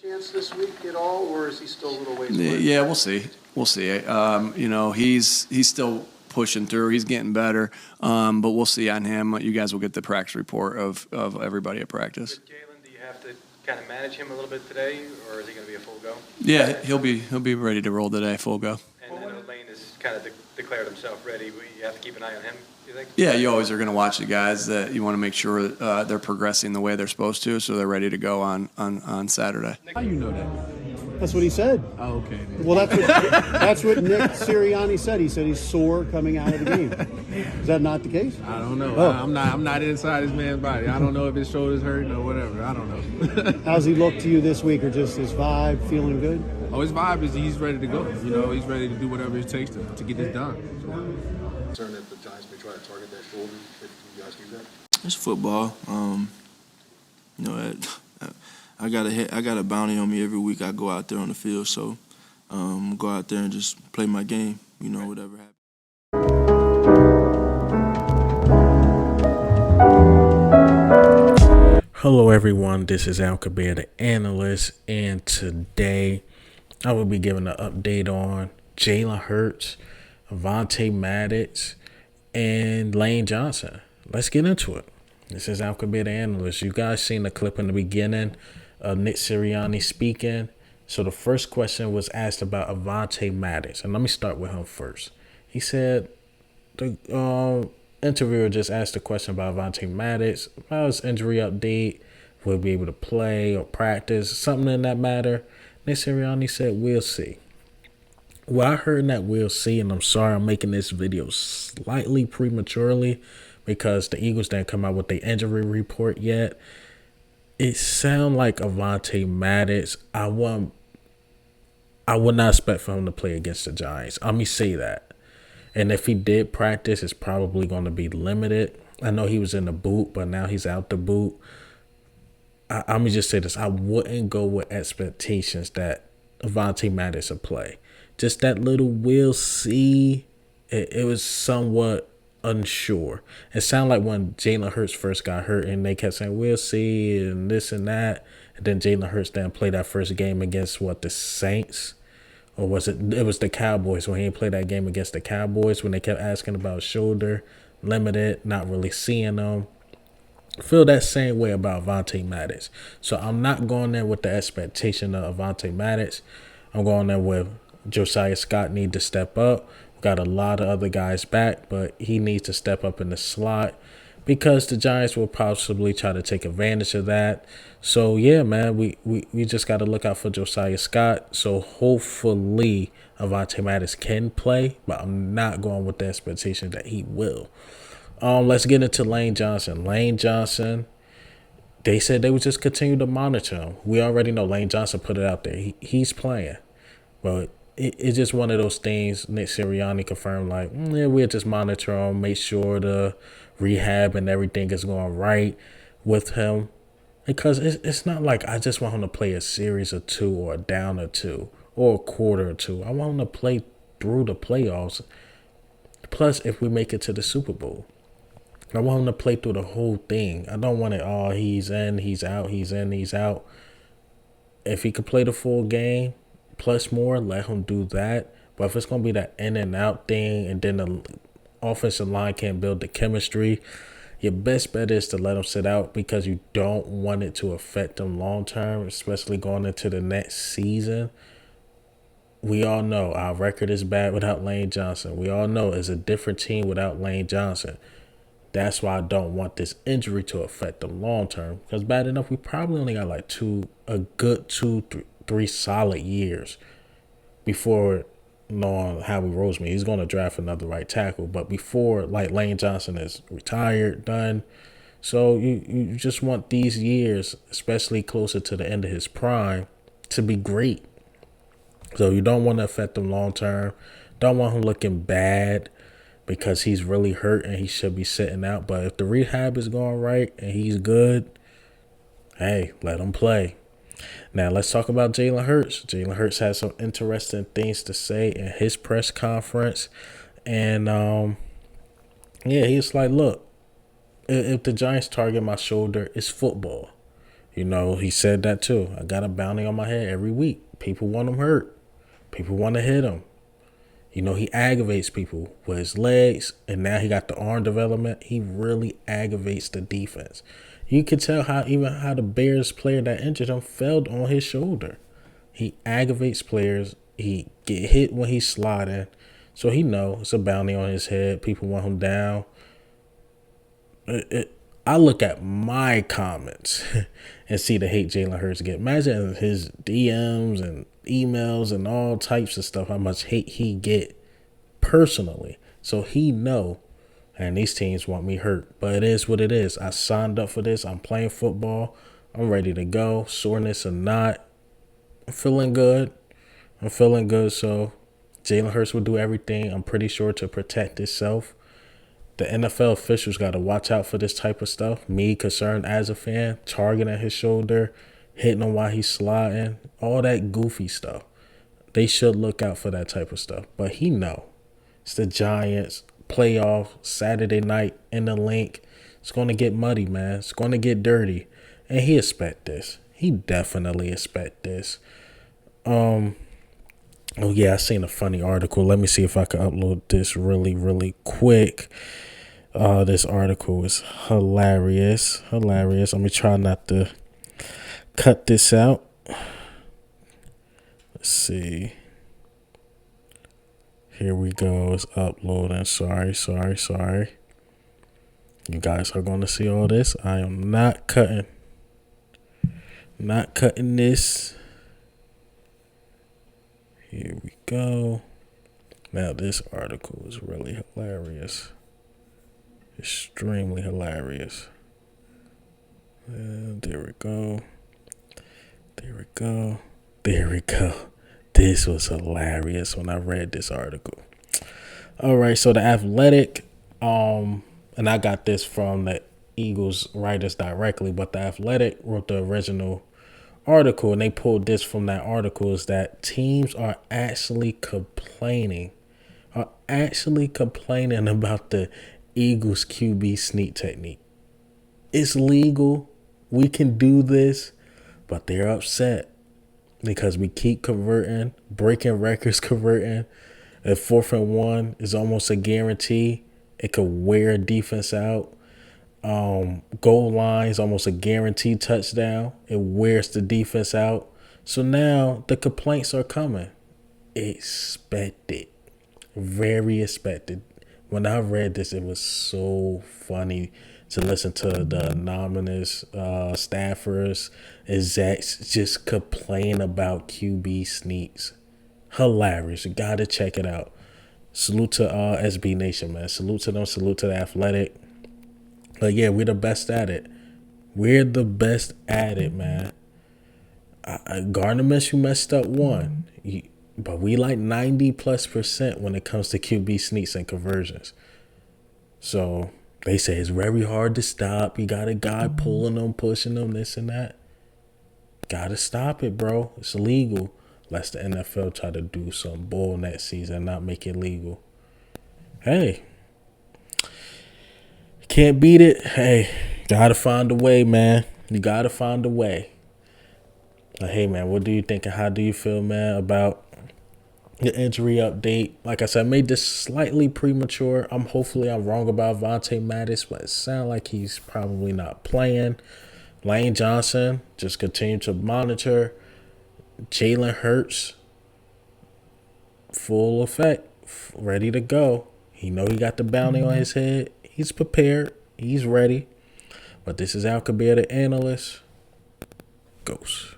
chance this week at all, or is he still a little ways away? Yeah, we'll see. We'll see. He's still pushing through. He's getting better, but we'll see on him. You guys will get the practice report of everybody at practice. Jalen, do you have to kind of manage him a little bit today, or is he going to be a full go? Yeah, he'll be ready to roll today, full go. And I know Lane has kind of declared himself ready. You have to keep an eye on him, you think? Yeah, you always are going to watch the guys that you want to make sure they're progressing the way they're supposed to, so they're ready to go on Saturday. How you know that? That's what he said. Oh, okay. Then. Well, that's what Nick Sirianni said. He said he's sore coming out of the game. Is that not the case? I don't know. Oh. I'm not inside this man's body. I don't know if his shoulder's hurting or whatever. I don't know. How's he look to you this week, or just his vibe, feeling good? Oh, his vibe is he's ready to go. He's ready to do whatever it takes to get this done. Concerned that the Giants may try to target that shoulder if you guys do that? It's football. I got a bounty on me every week. I go out there on the field, so go out there and just play my game. Whatever happens. Hello, everyone. This is Al Kabir, the analyst, and today I will be giving an update on Jalen Hurts, Avonte Maddox, and Lane Johnson. Let's get into it. This is Al Kabir, the analyst. You guys seen the clip in the beginning of Nick Sirianni speaking. So the first question was asked about Avonte Maddox, and let me start with him first. He said the interviewer just asked a question about Avonte Maddox, about his injury update, will he be able to play or practice, something in that matter. Nick Sirianni said, we'll see. Well, I heard that we'll see, and I'm sorry I'm making this video slightly prematurely because the Eagles didn't come out with their injury report yet. It sounds like Avonte Maddox, I would not expect for him to play against the Giants. Let me say that. And if he did practice, it's probably going to be limited. I know he was in the boot, but now he's out the boot. Let me just say this. I wouldn't go with expectations that Avonte Maddox will play. Just that little we'll see, it was somewhat unsure. It sounded like when Jalen Hurts first got hurt and they kept saying, we'll see, and this and that. And then Jalen Hurts didn't play that first game against, the Saints? Or was it was the Cowboys when he didn't play that game against the Cowboys when they kept asking about shoulder, limited, not really seeing them. I feel that same way about Avonte Maddox. So I'm not going there with the expectation of Avonte Maddox. I'm going there with Josiah Scott need to step up. We've got a lot of other guys back, but he needs to step up in the slot because the Giants will possibly try to take advantage of that. So, yeah, man, we just got to look out for Josiah Scott. So, hopefully, Avonte Maddox can play, but I'm not going with the expectation that he will. Let's get into Lane Johnson. Lane Johnson, they said they would just continue to monitor him. We already know Lane Johnson put it out there. He's playing. But it's just one of those things Nick Sirianni confirmed, like, we'll just monitor him, make sure the rehab and everything is going right with him. Because it's not like I just want him to play a series or two or a down or two or a quarter or two. I want him to play through the playoffs. Plus, if we make it to the Super Bowl. I want him to play through the whole thing. I don't want it, he's in, he's out, he's in, he's out. If he could play the full game, plus more, let him do that. But if it's going to be that in and out thing and then the offensive line can't build the chemistry, your best bet is to let him sit out because you don't want it to affect them long term, especially going into the next season. We all know our record is bad without Lane Johnson. We all know it's a different team without Lane Johnson. That's why I don't want this injury to affect them long term. Because bad enough, we probably only got like a good 2-3 solid years before knowing Howie Roseman. He's going to draft another right tackle. But before, like, Lane Johnson is retired, done. So you just want these years, especially closer to the end of his prime, to be great. So you don't want to affect him long term. Don't want him looking bad because he's really hurt and he should be sitting out. But if the rehab is going right and he's good, hey, let him play. Now, let's talk about Jalen Hurts. Jalen Hurts has some interesting things to say in his press conference. And, he's like, look, if the Giants target my shoulder, it's football. You know, he said that too. I got a bounty on my head every week. People want him hurt. People want to hit him. You know, he aggravates people with his legs, and now he got the arm development. He really aggravates the defense. You could tell how the Bears player that injured him fell on his shoulder. He aggravates players. He get hit when he's sliding. So he know it's a bounty on his head. People want him down. I look at my comments and see the hate Jalen Hurts get. Imagine his DMs and emails and all types of stuff, how much hate he get personally. So he know, and these teams want me hurt. But it is what it is. I signed up for this. I'm playing football. I'm ready to go. Soreness or not, I'm feeling good. So Jalen Hurts will do everything, I'm pretty sure, to protect himself. The NFL officials got to watch out for this type of stuff. Me, concerned as a fan, targeting his shoulder, hitting him while he's sliding, all that goofy stuff. They should look out for that type of stuff. But he know. It's the Giants, playoff, Saturday night in the link. It's going to get muddy, man. It's going to get dirty. And he expect this. He definitely expect this. Oh, yeah, I seen a funny article. Let me see if I can upload this really, really quick. This article is hilarious. Hilarious. Let me try not to cut this out. Let's see. Here we go. It's uploading. Sorry. You guys are going to see all this. I am not cutting. Not cutting this. Here we go. Now this article is really hilarious. Extremely hilarious. There we go. This was hilarious when I read this article. All right, so The Athletic, and I got this from the Eagles writers directly, but The Athletic wrote the original article, and they pulled this from that article, is that teams are actually complaining about the Eagles QB sneak technique. It's legal. We can do this, but they're upset because we keep converting, breaking records, converting. If 4th and 1 is almost a guarantee, it could wear defense out. Goal line is almost a guaranteed touchdown. It wears the defense out. So now the complaints are coming. Expected. Very expected. When I read this, it was so funny to listen to the anonymous staffers, execs just complain about QB sneaks. Hilarious. You got to check it out. Salute to SB Nation, man. Salute to them. Salute to The Athletic. But yeah, we're the best at it. We're the best at it, man. Gardner Minshew messed up one. But we like 90+% when it comes to QB sneaks and conversions. So they say it's very hard to stop. You got a guy pulling them, pushing them, this and that. Got to stop it, bro. It's illegal. Lest the NFL try to do some bull next season and not make it legal. Hey. Can't beat it. Hey, gotta find a way, man. You gotta find a way. Hey, man, what do you think and how do you feel, man, about the injury update? Like I said, I made this slightly premature. Hopefully I'm wrong about Vontae Maddox, but it sounds like he's probably not playing. Lane Johnson, just continue to monitor. Jalen Hurts, full effect, ready to go. He know he got the bounty on his head. He's prepared. He's ready. But this is Al Kabir, the analyst. Ghost.